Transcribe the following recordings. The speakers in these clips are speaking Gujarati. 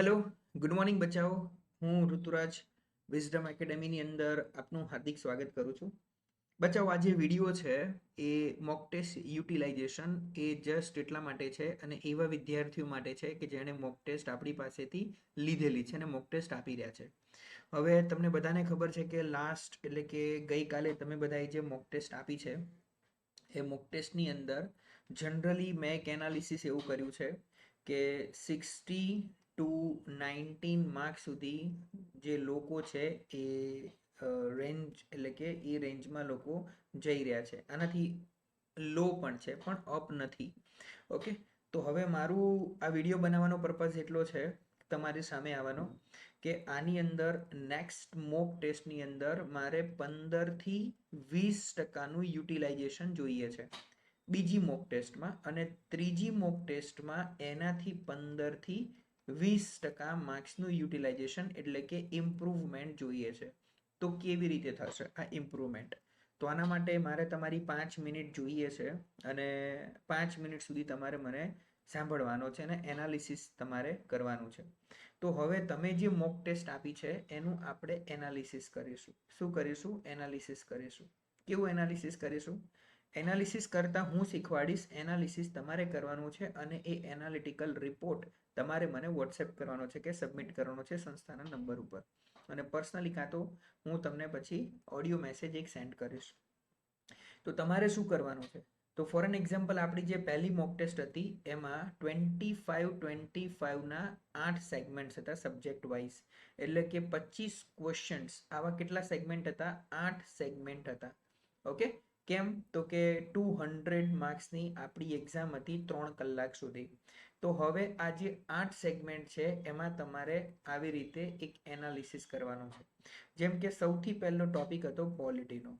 Hello, good morning બચ્ચાઓ. હું ઋતુરાજ વિઝડમ એકેડેમીની અંદર આપનું હાર્દિક સ્વાગત કરું છું. બચ્ચાઓ, આ જે વિડીયો છે એ મોક ટેસ્ટ યુટિલાઇઝેશન એ જસ્ટ એટલા માટે છે અને એવા વિદ્યાર્થીઓ માટે છે કે જેણે મોક ટેસ્ટ આપણી પાસેથી લીધેલી છે અને મોક ટેસ્ટ આપી રહ્યા છે. હવે તમને બધાને ખબર છે કે લાસ્ટ એટલે કે ગઈકાલે તમે બધાએ જે મોક ટેસ્ટ આપી છે એ મોક ટેસ્ટની અંદર જનરલી મેં એક એનાલિસિસ એવું કર્યું છે કે 60 to 19 માર્ક સુધી જે લોકો છે એ રેન્જ એટલે કે એ રેન્જમાં લોકો જઈ રહ્યા છે. આનાથી લો પણ છે પણ અપ નથી. ઓકે, તો હવે મારું આ વિડીયો બનાવવાનો પર્પઝ એટલો છે તમારી સામે આવવાનો કે આની અંદર નેક્સ્ટ મોક ટેસ્ટની અંદર મારે 15 થી 20% યુટિલાઇઝેશન જોઈએ છે બીજી મોક ટેસ્ટમાં, અને ત્રીજી મોક ટેસ્ટમાં એનાથી 15 થી 20% માર્ક્સનું યુટિલાઇઝેશન એટલે કે ઇમ્પ્રુવમેન્ટ જોઈએ છે. તો કેવી રીતે થશે આ ઇમ્પ્રુવમેન્ટ? તો આના માટે મારે તમારી 5 મિનિટ જોઈએ છે અને 5 મિનિટ સુધી તમારે મને સાંભળવાનો છે અને એનાલિસિસ તમારે કરવાનું છે. તો હવે તમે જે મોક ટેસ્ટ આપી છે એનું આપણે એનાલિસિસ કરીશું. શું કરીશું? એનાલિસિસ કરીશું. કેવું એનાલિસિસ કરીશું? એનાલિસિસ કરતાં હું શીખવાડીશ, એનાલિસિસ તમારે કરવાનું છે અને એ એનાલિટિકલ રિપોર્ટ તમારે મને વોટ્સએપ કરવાનો છે કે સબમિટ કરવાનો છે સંસ્થાના નંબર ઉપર, અને પર્સનલી કાં તો હું તમને પછી ઓડિયો મેસેજ એક સેન્ડ કરીશ. તો તમારે શું કરવાનું છે? તો ફોર એન એક્ઝામ્પલ, આપણી જે પહેલી મોક ટેસ્ટ હતી એમાં 25 ના 8 સેગમેન્ટ્સ હતા સબ્જેક્ટ વાઇઝ, એટલે કે 25 ક્વેશ્ચન્સ. આવા કેટલા સેગમેન્ટ હતા? 8 સેગમેન્ટ હતા. ઓકે, કેમ? તો કે 200 માર્ક્સની આપણી એક્ઝામ હતી 3 કલાક સુધી. તો હવે આ જે 8 સેગમેન્ટ છે એમાં તમારે આવી રીતે એક એનાલિસિસ કરવાનું છે. જેમ કે સૌથી પહેલો ટોપિક હતો પોલિટીનો.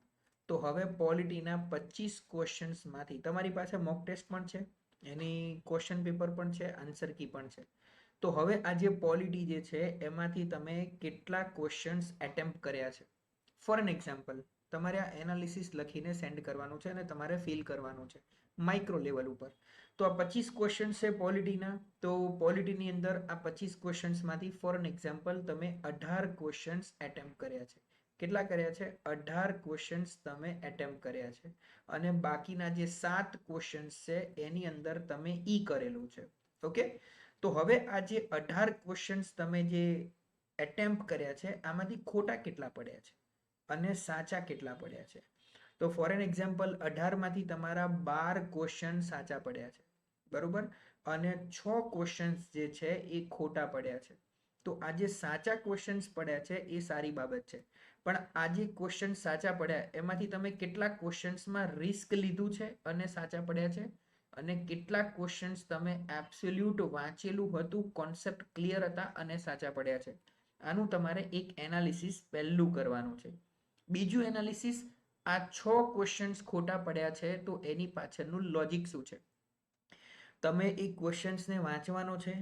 તો હવે પોલિટીના 25 ક્વેશ્ચન્સમાંથી તમારી પાસે મોક ટેસ્ટ પણ છે, એની ક્વેશ્ચન પેપર પણ છે, આન્સર કી પણ છે. તો હવે આ જે પોલિટી જે છે એમાંથી તમે કેટલા ક્વેશ્ચન્સ એટેમ્પ્ટ કર્યા છે? ફોર એન એક્ઝામ્પલ, તમારે આ એનાલિસિસ લખીને સેન્ડ કરવાનું છે અને તમારે ફિલ કરવાનું છે માઇક્રો લેવલ ઉપર. તો આ 25 ક્વેશ્ચન્સ છે પોલિટીના. તો પોલિટીની અંદર આ 25 ક્વેશ્ચન્સમાંથી ફોર એન એક્ઝામ્પલ તમે 18 ક્વેશ્ચન્સ એટેમ્પ્ટ કર્યા છે. કેટલા કર્યા છે? 18 ક્વેશ્ચન્સ તમે એટેમ્પ્ટ કર્યા છે. અને બાકીના જે 7 ક્વેશ્ચન્સ છે એની અંદર તમે કરેલું છે. ઓકે, તો હવે આ જે 18 ક્વેશ્ચન્સ તમે જે એટેમ્પ્ટ કર્યા છે આમાંથી ખોટા કેટલા પડ્યા છે અને સાચા કેટલા પડ્યા છે? તો ફોર એન એક્ઝામ્પલ, 18માંથી તમારા 12 ક્વેશ્ચન સાચા પડ્યા છે, બરોબર, અને 6 ક્વેશ્ચન્સ જે છે એ ખોટા પડ્યા છે. તો આ જે સાચા ક્વેશ્ચન્સ પડ્યા છે એ સારી બાબત છે, પણ આ જે ક્વેશ્ચન સાચા પડ્યા એમાંથી તમે કેટલા ક્વેશ્ચન્સમાં રિસ્ક લીધું છે અને સાચા પડ્યા છે, અને કેટલા ક્વેશ્ચન્સ તમે એબ્સોલ્યુટ વાંચેલું હતું, કોન્સેપ્ટ ક્લિયર હતા અને સાચા પડ્યા છે. આનું તમારે એક એનાલિસિસ પહેલું કરવાનું છે. બીજું એનાલિસિસ, આ 6 ક્વેશ્ચન્સ ખોટા પડ્યા છે તો એની પાછળનું લોજિક શું છે? તમે એ ક્વેશ્ચન્સને વાંચવાનો છે,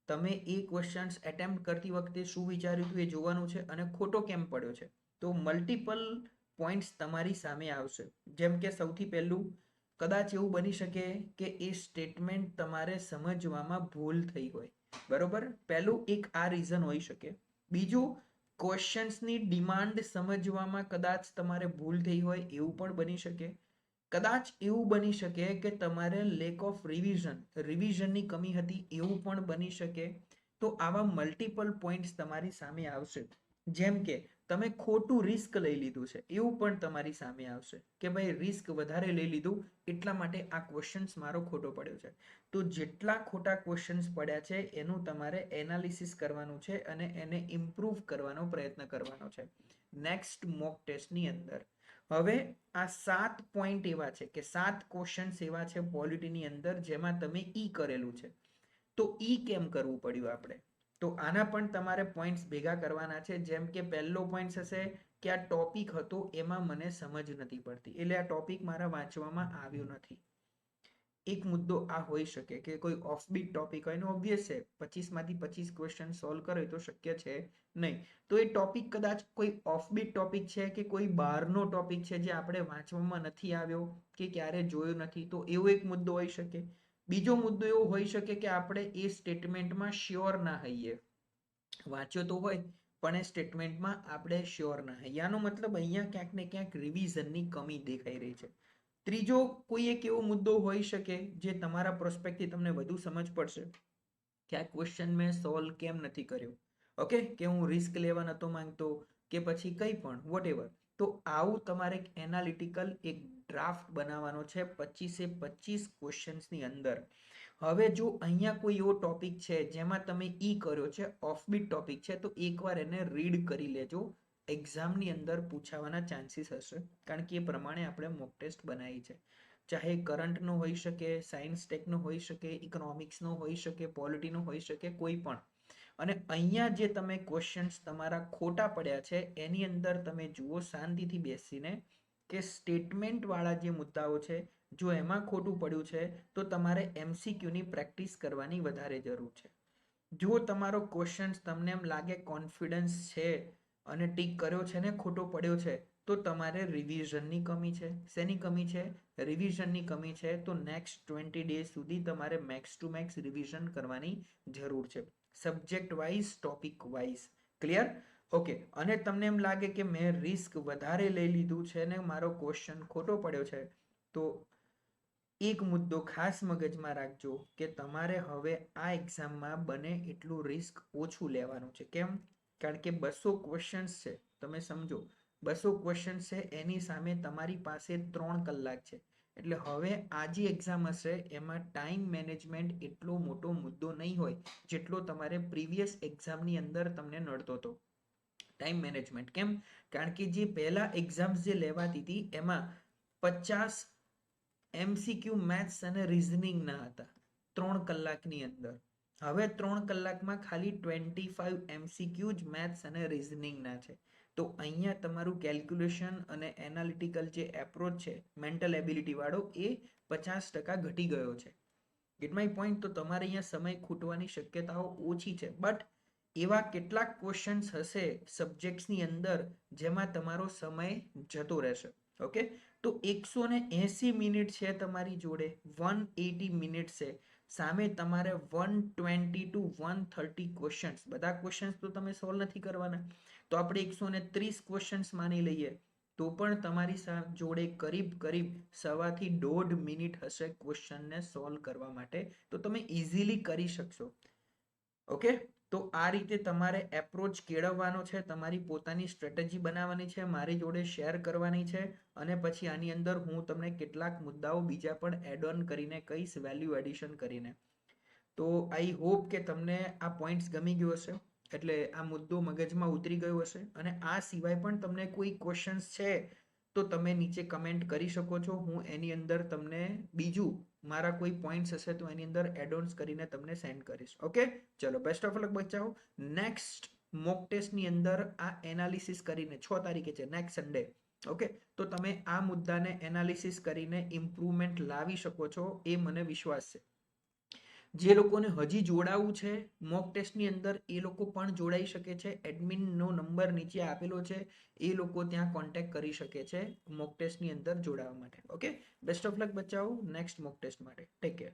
તમે એ ક્વેશ્ચન્સ એટેમ્પ્ટ કરતી વખતે શું વિચાર્યું હતું એ જોવાનું છે, અને ખોટો કેમ પડ્યો છે. તો મલ્ટિપલ પોઈન્ટ્સ તમારી સામે આવશે. જેમ કે સૌથી પહેલું, કદાચ એવું બની શકે કે એ સ્ટેટમેન્ટ તમારે સમજવામાં ભૂલ થઈ હોય, બરોબર. પહેલું એક આ રીઝન હોઈ શકે. બીજું, ક્વેશ્ચન્સની ડિમાન્ડ સમજવામાં કદાચ તમારે ભૂલ થઈ હોય એવું પણ બની શકે. કદાચ એવું બની શકે કે તમારે લેક ઓફ રિવિઝનની કમી હતી એવું પણ બની શકે. તો આવા મલ્ટિપલ પોઈન્ટ્સ તમારી સામે આવશે. જેમ કે તમે ખોટું રિસ્ક લઈ લીધું છે એવું પણ તમારી સામે આવશે કે ભાઈ રિસ્ક વધારે લઈ લીધું એટલા માટે આ ક્વેશ્ચન્સ મારો ખોટો પડ્યો છે. તો જેટલા ખોટા ક્વેશ્ચન્સ પડ્યા છે એનું તમારે એનાલિસિસ કરવાનું છે અને એને ઇમ્પ્રૂવ કરવાનો પ્રયત્ન કરવાનો છે નેક્સ્ટ મોક ટેસ્ટની અંદર. હવે આ 7 પોઈન્ટ એવા છે કે 7 ક્વેશ્ચન્સ એવા છે પોલિટીની અંદર જેમાં તમે કરેલું છે. તો કેમ કરવું પડ્યું આપણે? તો આના પણ તમારે પોઈન્ટ્સ ભેગા કરવાના છે. જેમ કે પહેલો પોઈન્ટ હશે કે આ ટોપિક હતો એમાં મને સમજ નથી પડતી, એટલે આ ટોપિક મારા વાંચવામાં આવ્યો નથી. એક મુદ્દો આ હોઈ શકે કે કોઈ ઓફબીટ ટોપિક હોય, ને ઓબ્વિયસ છે 25માંથી 25 ક્વેશ્ચન સોલ્વ કરો તો શક્ય છે નહીં. તો એ ટોપિક કદાચ કોઈ ઓફબીટ ટોપિક છે કે કોઈ બહારનો ટોપિક છે જે આપણે વાંચવામાં નથી આવ્યો કે ક્યારે જોયો નથી, તો એવો એક મુદ્દો હોઈ શકે. બીજો મુદ્દો એવો હોઈ શકે કે આપણે એ સ્ટેટમેન્ટમાં શ્યોર ના હોઈએ. વાંચ્યો તો હોય પણ એ સ્ટેટમેન્ટમાં આપણે શ્યોર ના હોય. યાનો મતલબ અહીંયા ક્યાંક ને ક્યાંક રિવિઝનની કમી દેખાઈ રહી છે. ત્રીજો કોઈ એક એવો મુદ્દો હોઈ શકે જે તમારા પ્રોસ્પેક્ટથી તમને વધુ સમજ પડશે કે આ ક્વેશ્ચન મેં સોલ્વ કેમ નથી કર્યો. ઓકે, કે હું રિસ્ક લેવા નતો માંગતો કે પછી કંઈ પણ વોટેવર. તો આવું તમારે એક એનાલિટિકલ એક ડ્રાફ્ટ બનાવવાનો છે 25 ક્વેશ્ચન્સની અંદર. હવે જો અહીંયા કોઈ એવો ટોપિક છે જેમાં તમે કર્યો છે, ઓફબીટ ટોપિક છે, તો એકવાર એને રીડ કરી લેજો. એક્ઝામની અંદર પૂછાવાના ચાન્સીસ હશે, કારણ કે એ પ્રમાણે આપણે મોક ટેસ્ટ બનાવી છે. ચાહે કરંટનો હોઈ શકે, સાયન્સ ટેકનો હોઈ શકે, ઇકોનોમિક્સનો હોઈ શકે, પોલિટીનો હોઈ શકે, કોઈ પણ. અને અહીંયા જે તમે ક્વેશ્ચન્સ તમારા ખોટા પડ્યા છે એની અંદર તમે જુઓ શાંતિથી બેસીને કે સ્ટેટમેન્ટ વાળા જે મુદ્દાઓ છે, જો એમાં ખોટું પડ્યું છે તો તમારે એમસીક્યુની પ્રેક્ટિસ કરવાની વધારે જરૂર છે. જો તમારો ક્વેશ્ચન તમને એમ લાગે કોન્ફિડન્સ છે અને ટીક કર્યો છે ને ખોટો પડ્યો છે, તો તમારે રિવિઝનની કમી છે. શેની કમી છે? રિવિઝનની કમી છે. તો નેક્સ્ટ 20 ડેઝ સુધી તમારે મેક્સ ટુ મેક્સ રિવિઝન કરવાની જરૂર છે, subject wise, topic wise. Clear? Okay. અને તમને એમ લાગે કે મેં રિસ્ક વધારે લઈ લીધું છે ને મારો ક્વેશ્ચન ખોટો પડ્યો છે, તો એક મુદ્દો ખાસ મગજમાં રાખજો કે તમારે હવે આ એક્ઝામમાં બને એટલું રિસ્ક ઓછું લેવાનું છે. કેમ? કારણ કે 200 ક્વેશ્ચન્સ છે, તમે સમજો 200 ક્વેશ્ચન્સ છે, એની સામે તમારી પાસે 3 કલાક છે. એટલે હવે આ જે એક્ઝામ હશે એમાં ટાઈમ મેનેજમેન્ટ એટલો મોટો મુદ્દો નહીં હોય જેટલો તમારે પ્રીવિયસ એક્ઝામની અંદર તમને નડતો હતો. Time management. કેમ? કારણ કે જે પહેલા એક્ઝામ્સ જે લેવાતી હતી એમાં 50 એમસીક્યુ મેથ્સ અને રિઝનિંગના હતા 3 કલાકની અંદર. હવે 3 કલાકમાં ખાલી 25 એમસીક્યુ જ મેથ્સ અને રિઝનિંગના છે. તો અહીંયા તમારું કેલ્ક્યુલેશન અને એનાલિટિકલ જે એપ્રોચ છે મેન્ટલ એબિલિટી વાળો, એ 50% ઘટી ગયો છે. Gate my point? તો તમારે અહીંયા સમય ખૂટવાની શક્યતાઓ ઓછી છે. બટ એવા કેટલાક ક્વેશ્ચન્સ હશે સબ્જેક્ટ્સની અંદર જેમાં તમારો સમય જતો રહેશે. ઓકે, તો 180 મિનિટ છે તમારી જોડે, 180 મિનિટ છે. સામે તમારે 120 ટુ 130 ક્વેશ્ચન્સ, બધા ક્વેશ્ચન્સ તો તમે સોલ્વ નથી કરવાના, તો આપણે 130 ક્વેશ્ચન્સ માની લઈએ તો પણ તમારી જોડે કરીબ 1.25 મિનિટ હશે ક્વેશ્ચનને સોલ્વ કરવા માટે. તો તમે ઇઝીલી કરી શકશો. ઓકે, તો આ રીતે તમારે એપ્રોચ કેળવવાનો છે, તમારી પોતાની સ્ટ્રેટેજી બનાવવાની છે, મારી જોડે શેર કરવાની છે, અને પછી આની અંદર હું તમને કેટલાક મુદ્દાઓ બીજા પણ એડ ઓન કરીને કહીશ, વેલ્યુ એડિશન કરીને. તો આઈ હોપ કે તમને આ પોઈન્ટ્સ ગમી ગયું હશે, એટલે આ મુદ્દો મગજમાં ઉતરી ગયો હશે. અને આ સિવાય પણ તમને કોઈ ક્વેશ્ચન્સ છે તો તમે નીચે કમેન્ટ કરી શકો છો. હું એની અંદર તમને બીજું મારા કોઈ પોઈન્ટ્સ હશે તો એની અંદર એડ ઓન્સ કરીને તમને સેન્ડ કરીશ. ઓકે, ચલો, બેસ્ટ ઓફ લક બચ્ચાઓ. નેક્સ્ટ મોક ટેસ્ટની અંદર આ એનાલિસિસ કરીને 6 તારીખે છે, નેક્સ્ટ સન્ડે. ઓકે, તો તમે આ મુદ્દાને એનાલિસિસ કરીને ઇમ્પ્રુવમેન્ટ લાવી શકો છો, એ મને વિશ્વાસ છે. જે લોકોને હજી જોડાવું છે મોક ટેસ્ટની અંદર, એ લોકો પણ જોડાઈ શકે છે. એડમિનનો નંબર નીચે આપેલો છે, એ લોકો ત્યાં કોન્ટેક્ટ કરી શકે છે મોક ટેસ્ટની અંદર જોડાવા માટે. ઓકે, બેસ્ટ ઓફ લક બચ્ચાઓ નેક્સ્ટ મોક ટેસ્ટ માટે. Take care.